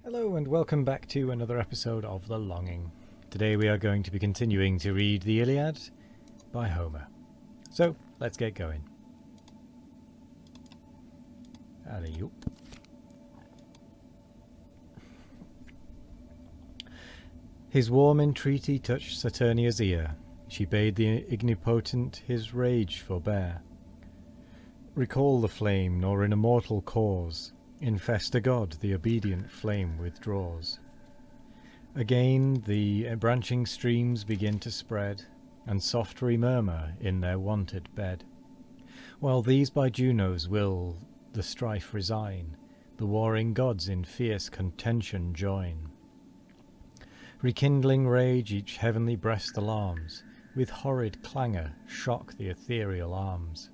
Hello and welcome back to another episode of The Longing. Today we are going to be continuing to read the Iliad by Homer. So, let's get going. Alley-oop. His warm entreaty touched Saturnia's ear. She bade the ignipotent his rage forbear. Recall the flame, nor in a mortal cause infest a god the obedient flame withdraws. Again the branching streams begin to spread, and softly murmur in their wonted bed. While these by Juno's will the strife resign, the warring gods in fierce contention join. Rekindling rage each heavenly breast alarms, with horrid clangour shock the ethereal arms.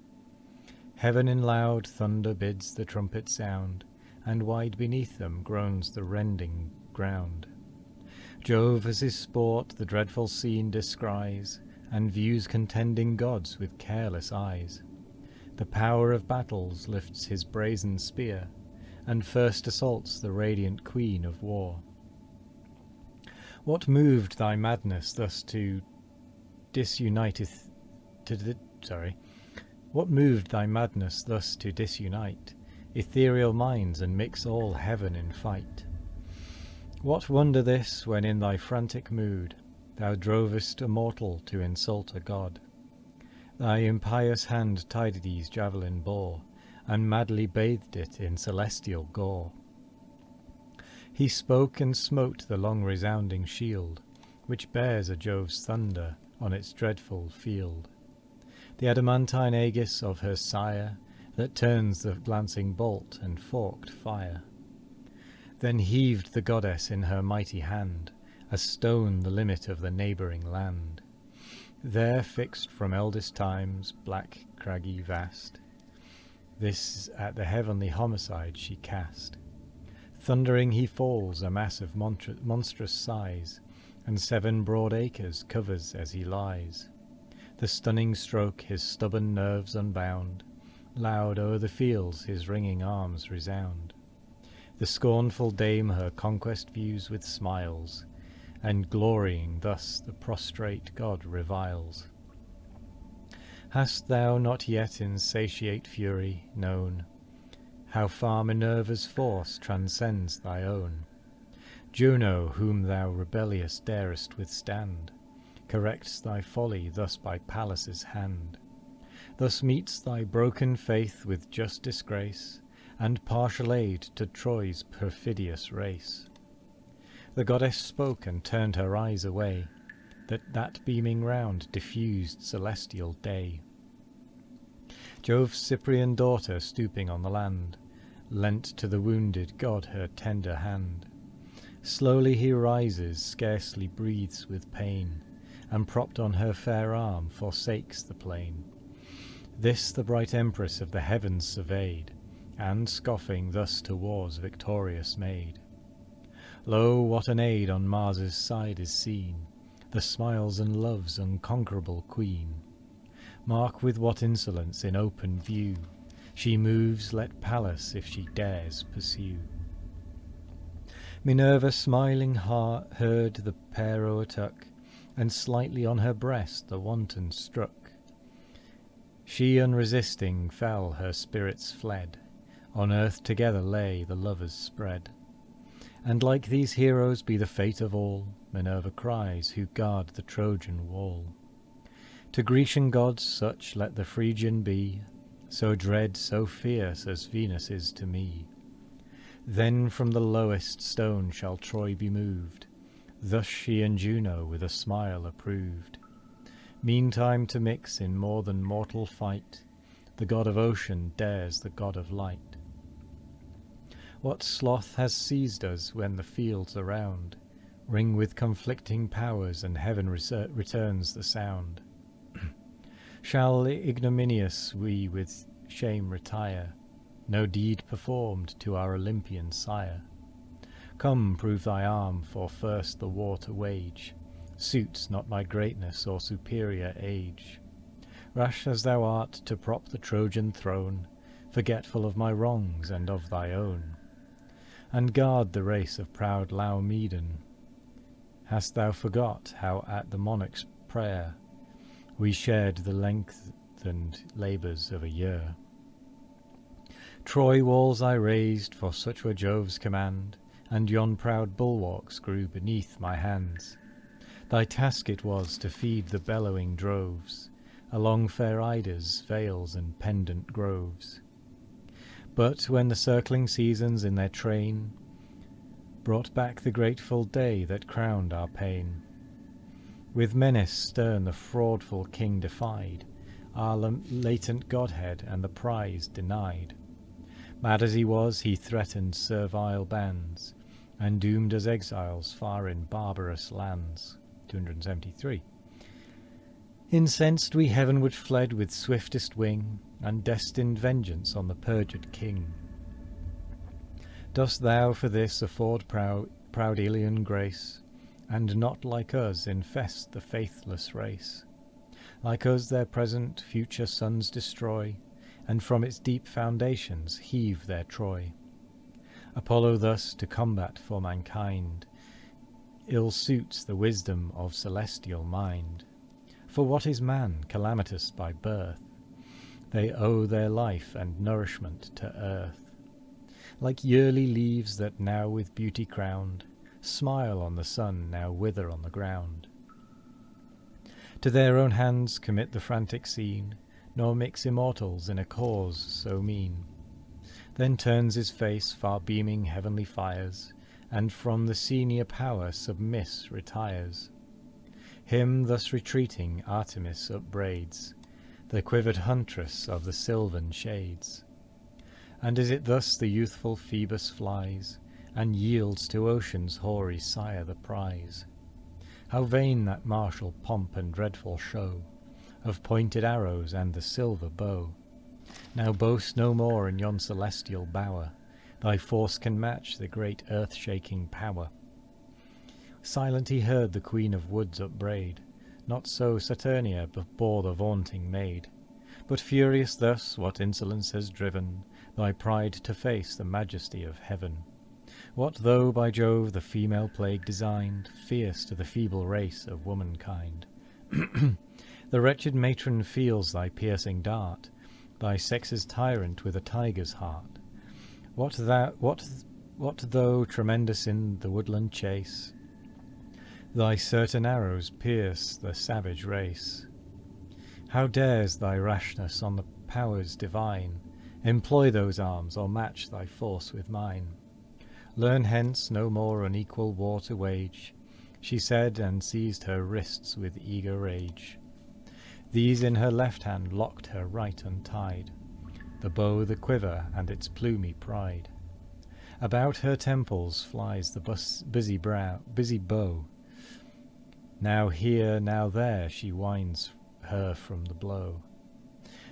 Heaven in loud thunder bids the trumpet sound, and wide beneath them groans the rending ground. Jove as his sport the dreadful scene descries, and views contending gods with careless eyes. The power of battles lifts his brazen spear, and first assaults the radiant queen of war. What moved thy madness thus to disunite? What moved thy madness thus to disunite ethereal minds and mix all heaven in fight? What wonder this, when in thy frantic mood thou drovest a mortal to insult a god? Thy impious hand Tydides' javelin bore, and madly bathed it in celestial gore. He spoke and smote the long resounding shield, which bears a Jove's thunder on its dreadful field. The adamantine aegis of her sire, that turns the glancing bolt and forked fire. Then heaved the goddess in her mighty hand a stone the limit of the neighbouring land. There fixed from eldest times, black craggy vast, this at the heavenly homicide she cast. Thundering he falls, a mass of monstrous size, and 7 broad acres covers as he lies. The stunning stroke his stubborn nerves unbound, loud o'er the fields his ringing arms resound. The scornful dame her conquest views with smiles, and glorying thus the prostrate god reviles. Hast thou not yet in satiate fury known how far Minerva's force transcends thy own? Juno, whom thou rebellious darest withstand, corrects thy folly thus by Pallas' hand. Thus meets thy broken faith with just disgrace, and partial aid to Troy's perfidious race. The goddess spoke and turned her eyes away, that beaming round diffused celestial day. Jove's Cyprian daughter, stooping on the land, lent to the wounded god her tender hand. Slowly he rises, scarcely breathes with pain, and propped on her fair arm forsakes the plain. This the bright empress of the heavens surveyed, and, scoffing, thus to war's victorious made. Lo, what an aid on Mars' side is seen, the smiles and love's unconquerable queen. Mark with what insolence in open view she moves, let Pallas, if she dares, pursue. Minerva smiling heard the pair o'ertook, and slightly on her breast the wanton struck. She unresisting fell, her spirits fled, on earth together lay the lovers spread. And like these heroes be the fate of all, Minerva cries, who guard the Trojan wall. To Grecian gods such let the Phrygian be, so dread, so fierce as Venus is to me. Then from the lowest stone shall Troy be moved, thus she and Juno with a smile approved. Meantime to mix in more than mortal fight, the god of ocean dares the god of light. What sloth has seized us when the fields around ring with conflicting powers, and heaven returns the sound? Shall ignominious we with shame retire, no deed performed to our Olympian sire? Come, prove thy arm, for first the war to wage suits not my greatness or superior age. Rash as thou art to prop the Trojan throne, forgetful of my wrongs and of thy own. and guard the race of proud Laomedon. Hast thou forgot how at the monarch's prayer we shared the lengthened labours of a year? Troy walls I raised, for such were Jove's command, and yon proud bulwarks grew beneath my hands. Thy task it was to feed the bellowing droves along fair Ida's vales and pendant groves. But when the circling seasons in their train brought back the grateful day that crowned our pain, with menace stern the fraudful king defied our latent godhead, and the prize denied. Mad as he was, he threatened servile bands, and doomed us exiles far in barbarous lands. 273. Incensed we heavenward fled with swiftest wing, and destined vengeance on the perjured king. Dost thou for this afford proud Ilion grace, and not like us infest the faithless race? Like us their present, future sons destroy, and from its deep foundations heave their Troy. Apollo thus to combat for mankind ill suits the wisdom of celestial mind. For what is man, calamitous by birth? They owe their life and nourishment to earth. Like yearly leaves that now with beauty crowned smile on the sun, now wither on the ground. To their own hands commit the frantic scene, nor mix immortals in a cause so mean. Then turns his face far beaming heavenly fires, and from the senior power submiss retires. Him thus retreating Artemis upbraids, the quivered huntress of the sylvan shades. And is it thus the youthful Phoebus flies, and yields to ocean's hoary sire the prize? How vain that martial pomp and dreadful show of pointed arrows and the silver bow! Now boast no more in yon celestial bower, thy force can match the great earth-shaking power. Silent he heard the queen of woods upbraid, not so Saturnia bore the vaunting maid. But furious thus, what insolence has driven thy pride to face the majesty of heaven? What though by Jove the female plague designed, fierce to the feeble race of womankind? The wretched matron feels thy piercing dart, thy sex's tyrant with a tiger's heart. What though, tremendous in the woodland chase, thy certain arrows pierce the savage race? How dares thy rashness on the powers divine employ those arms, or match thy force with mine? Learn hence no more unequal war to wage, she said, and seized her wrists with eager rage. These in her left hand locked her right untied, the bow, the quiver, and its plumy pride. About her temples flies the busy bow. Now here, now there, she winds her from the blow.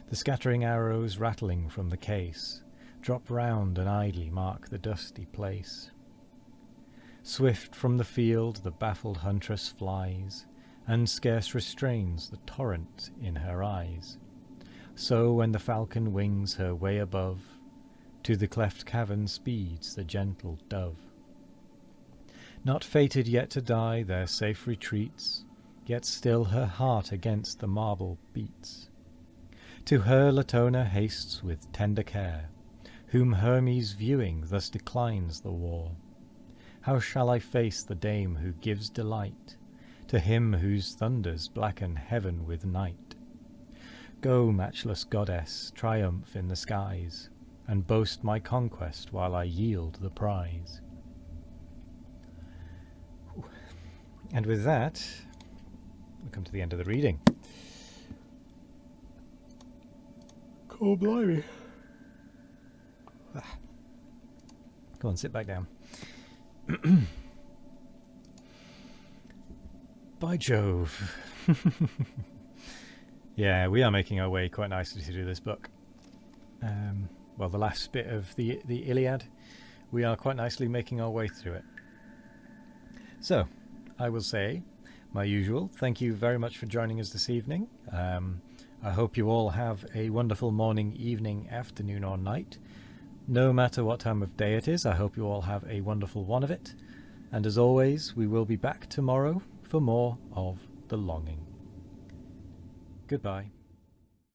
The scattering arrows rattling from the case drop round and idly mark the dusty place. Swift from the field the baffled huntress flies, and scarce restrains the torrent in her eyes. So when the falcon wings her way above, to the cleft cavern speeds the gentle dove. Not fated yet to die, there safe retreats, yet still her heart against the marble beats. To her Latona hastes with tender care, whom Hermes viewing thus declines the war. How shall I face the dame who gives delight to him whose thunders blacken heaven with night? Go, matchless goddess, triumph in the skies, and boast my conquest while I yield the prize. And with that, we come to the end of the reading. Oh, blimey. Go on, sit back down. By Jove. Yeah, we are making our way quite nicely through this book. Well, the last bit of the Iliad, we are quite nicely making our way through it. So, I will say, my usual, thank you very much for joining us this evening. I hope you all have a wonderful morning, evening, afternoon or night, No matter what time of day it is, I hope you all have a wonderful one of it. And as always, we will be back tomorrow for more of The Longing. Goodbye.